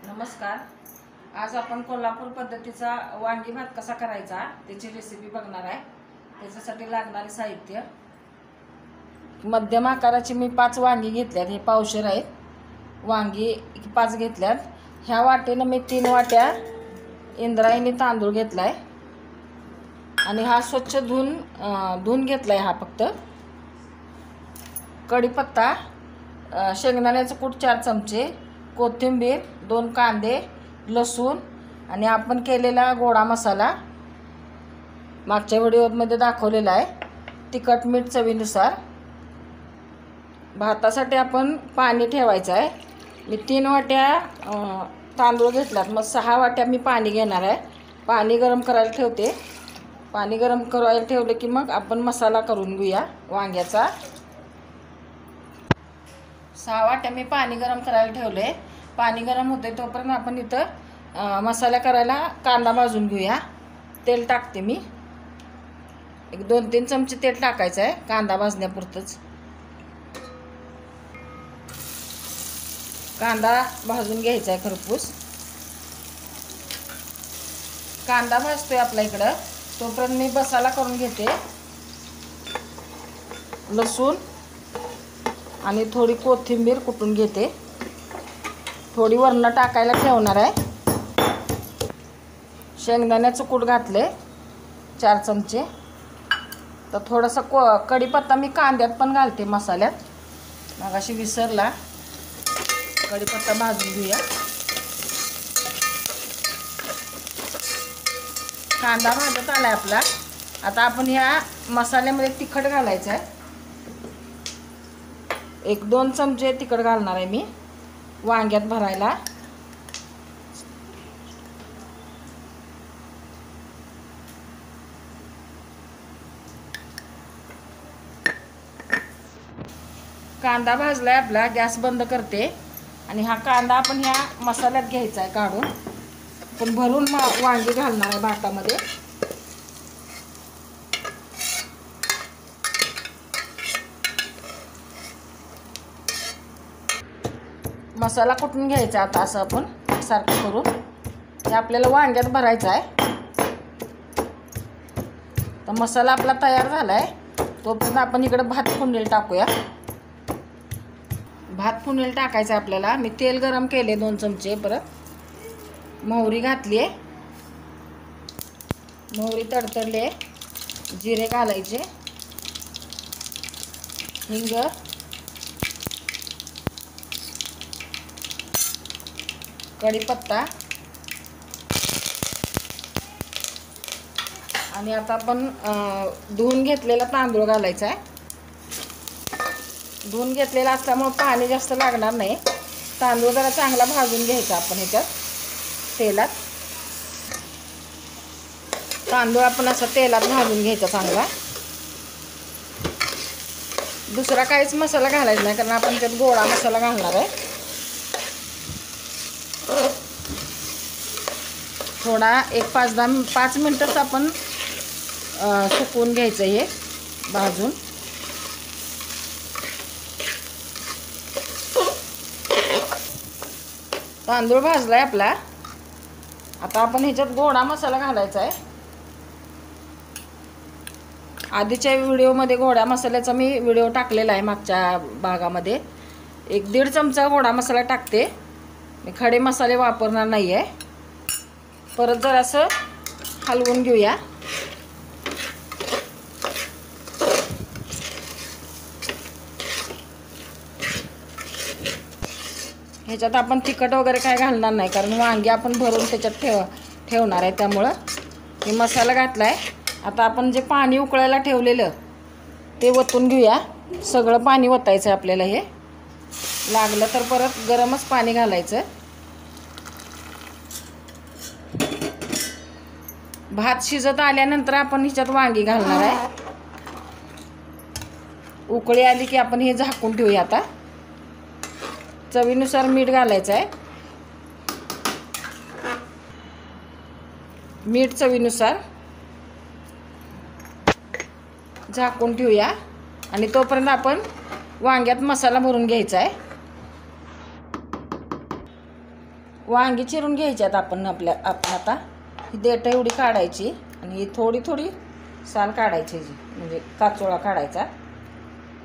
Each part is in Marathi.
नमस्कार। आज आपण कोल्हापूर पद्धतीचा वांगी भात कसा करायचा त्याची रेसिपी बघणार आहे। त्याच्यासाठी लागणारे साहित्य, मध्यम आकाराची मी 5 वांगी घेतल्यात। हे पावशेर आहेत वांगी, 5 घेतल्यात। ह्या वाटेने मी 3 वाट्या इंद्रायणी तांदूळ घेतलाय आणि हा स्वच्छ धुवून घेतलाय। हा फक्त कढीपत्ता, शेंगदाण्याचं कूट 4 चमचे, कोथिंबीर, 2 कांदे, लसूण आणि आपण केलेला गोडा मसाला मागच्या व्हिडिओमध्ये दाखवलेला आहे। तिखट मीठ चवीनुसार। भातासाठी आपण पाणी ठेवायचं आहे। मी 3 वाट्या तांदूळ घेतल्यात, मग 6 वाट्या मी पाणी घेणार आहे। पाणी गरम करायला ठेवते। पाणी गरम करायला ठेवले की मग आपण मसाला करून घेऊया वांग्याचा। 6 वाट्या मी पाणी गरम करायला ठेवले। पाणी गरम होते तोपर्यंत आपण इथं मसाला करायला कांदा भाजून घेऊया। तेल टाकते मी, एक 2-3 चमचे तेल टाकायचं आहे कांदा भाजण्यापुरतंच। कांदा भाजून घ्यायचा आहे खरपूस। कांदा भाजतोय आपल्या इकडं, तोपर्यंत मी मसाला करून घेते। लसूण आणि थोडी कोथिंबीर कुटून घेते। थोडी वरण टाकायला ठेवणार आहे। शेंगदाण्याचं कूट घातले 4 चमचे। तर थोडासा कढीपत्ता मी कांद्यात पण घालते मसाल्यात, मगाशी विसरला। कढीपत्ता भाजून घेऊया। कांदा भाजत आलाय आपला। आता आपण ह्या मसाल्यामध्ये तिखट घालायचं आहे। 1-2 चमचे तिखट घालणार आहे मी वांग्यात भरायला। कांदा भाजलाय आपला, गॅस बंद करते आणि हा कांदा आपण ह्या मसाल्यात घ्यायचा आहे काढून। आपण भरून वांगी घालणार आहे भातामध्ये। मसाला कुटून घ्यायचा आता असं आपण सारखं करून। हे आपल्याला वांग्यात भरायचं आहे। तर मसाला आपला तयार झाला आहे, तोपर्यंत आपण इकडे भात फोडणीला टाकूया। भात फोडणीला टाकायचं आहे आपल्याला। मी तेल गरम केले 2 चमचे। परत मोहरी घातली आहे, मोहरी तडतडली, जिरे घालायचे, हिंग, कढीपत्ता आणि आता आपण धुवून घेतलेला तांदूळ घालायचा आहे। धुवून घेतलेला असल्यामुळे पाणी जास्त लागणार नाही। तांदूळ जरा चांगला भाजून घ्यायचा आपण ह्याच्यात तेलात। तांदूळ आपण असं तेलात भाजून घ्यायचा चांगला। दुसरा काहीच मसाला घालायचा नाही, कारण आपण त्यात गोडा मसाला घालणार आहे। थोडा 5 मिनिटच आपण सुकवून घ्यायचं हे भाजून। तांदूळ भाजलाय आपला। आता आपण ह्याच्यात गोडा मसाला घालायचा आहे। आधीच्या व्हिडिओमध्ये गोडा मसाल्याचा मी व्हिडिओ टाकलेला आहे मागच्या भागामध्ये। 1-1.5 चमचा गोडा मसाला टाकते मी, खडे मसाले वापरणार नाही आहे। परत जरासं हलवून घेऊया। ह्याच्यात आपण तिखट वगैरे काय घालणार नाही, कारण वांगी आपण भरून त्याच्यात ठेवणार आहे। त्यामुळं मी मसाला घातलाय। आता आपण जे पाणी उकळायला ठेवलेलं ते वतून घेऊया। सगळं पाणी वतायचं आहे आपल्याला। हे लागलं तर परत गरमच पाणी घालायचं। भात शिजत आल्यानंतर आपण ह्याच्यात वांगी घालणार आहे। उकळी आली की आपण हे झाकून ठेवूया। आता चवीनुसार मीठ घालायचं आहे, मीठ चवीनुसार। झाकून ठेवूया आणि तोपर्यंत आपण वांग्यात मसाला भरून घ्यायचा आहे। वांगी चिरून घ्यायच्यात आपण आता ही देठ एवढी काढायची आणि ही थोडी थोडी साल काढायची म्हणजे काचोळा काढायचा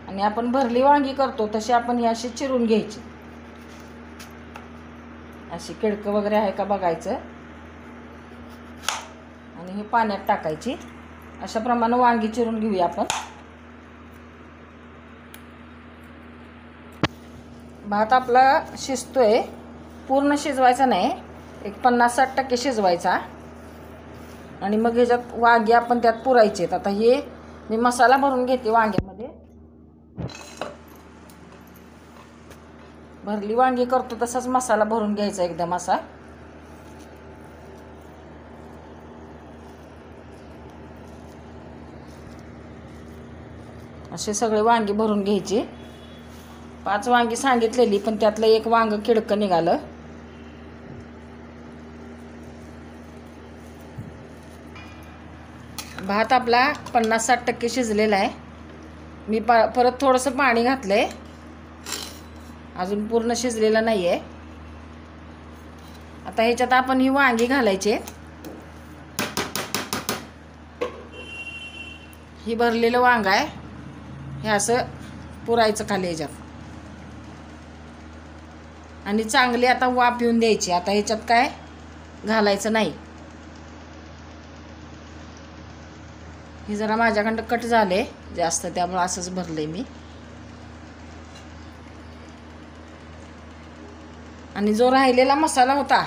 आणि आपण भरली वांगी करतो तशी आपण ही अशी चिरून घ्यायची. अशी किडकं वगैरे आहे का बघायचं आणि हे पाण्यात टाकायची. अशा प्रमाणे वांगी चिरून घेऊया आपण. भात आपला शिजतोय, पूर्ण शिजवायचा नाही, एक 50-60% शिजवायचा आणि मग ह्याच्यात वांगी आपण त्यात पुरायचे. आता हे मी मसाला भरून घेते वांग्यामध्ये. भरली वांगी करतो तसाच मसाला भरून घ्यायचा एकदम असा. असे सगळे वांगी भरून घ्यायची. 5 वांगी सांगितलेली पण त्यातलं एक वांग किडकं निघालं. भात आपला 50-60% शिजलेला आहे. मी परत थोडंसं पाणी घातलंय, अजून पूर्ण शिजलेलं नाही आहे. आता ह्याच्यात आपण ही वांगी घालायचे. ही भरलेलं वांग आहे, हे असं पुरायचं खाली ह्याच्यात आणि चांगली आता वाफ येऊन द्यायची. आता ह्याच्यात काय घालायचं नाही. हे जरा माझ्याकडं कट झाले जास्त, त्यामुळे असंच भरलंय मी. आणि जो राहिलेला मसाला होता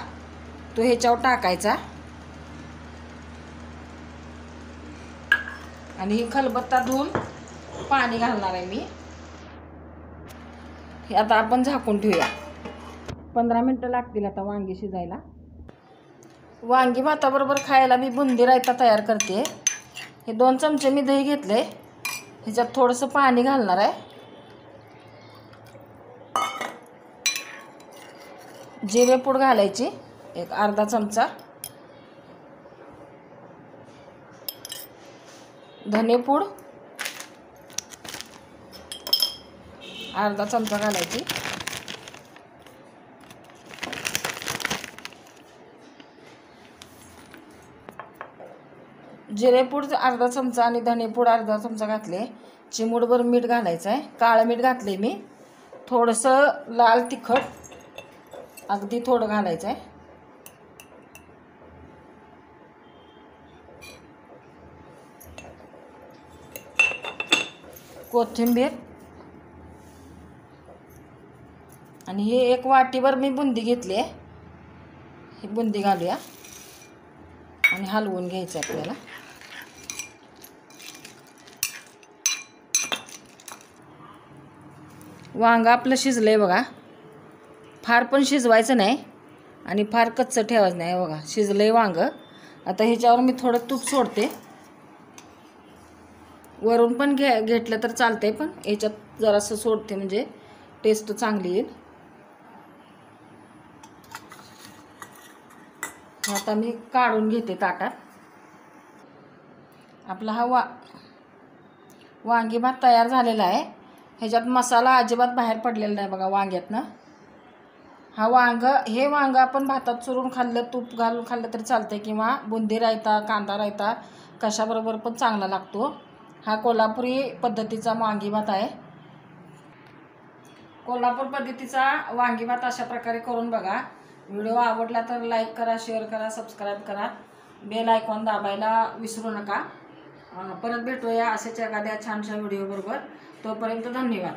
तो ह्याच्यावर टाकायचा आणि ही खलबत्ता धुवून पाणी घालणार आहे मी. हे आता आपण झाकून ठेवूया. 15 मिनटं लागतील आता वांगी शिजायला. वांगी भाताबरोबर खायला मी बुंदी रायता तयार करते. हे 2 चमचे मी दही घेतले, ह्याच्यात थोडंसं पाणी घालणार आहे. जिरेपूड घालायची एक अर्धा चमचा, धनेपूड अर्धा चमचा घालायची, जिरेपूड अर्धा चमचा आणि धनेपूड अर्धा चमचा घातले. चिमूटभर मीठ घालायचं आहे, काळं मीठ घातले मी. थोडंसं लाल तिखट अगदी थोडं घालायचं आहे. कोथिंबीर आणि हे एक वाटीभर मी बुंदी घेतली आहे, ही बुंदी घालूया आणि हलवून घ्यायचं आपल्याला. वांग आपलं शिजलंय बघा. फार पण शिजवायचं नाही आणि फार कच्चं ठेवायचं नाही. बघा शिजलंय वांग. आता ह्याच्यावर मी थोडं तूप सोडते. वरून पण घेतलं तर चालतंय, पण ह्याच्यात जरासं सोडते म्हणजे टेस्ट चांगली येईल. आता मी काढून घेते ताटात. आपला हा वांगी भात तयार झालेला आहे. ह्याच्यात मसाला अजिबात बाहेर पडलेला नाही बघा वांग्यातनं. हे वांग आपण भातात चुरून खाल्लं, तूप घालून खाल्लं तरी चालतंय किंवा बुंदी रायता, कांदा रायता कशाबरोबर पण चांगला लागतो. हा कोल्हापुरी पद्धतीचा वांगी भात आहे. कोल्हापूर पद्धतीचा वांगी भात अशा प्रकारे करून बघा. व्हिडिओ आवडला तर लाईक करा, शेअर करा, सबस्क्राईब करा. बेल आयकॉन दाबायला विसरू नका. परत भेटूया असेच एखाद्या छानशा व्हिडिओ बरोबर. तोपर्यंत धन्यवाद.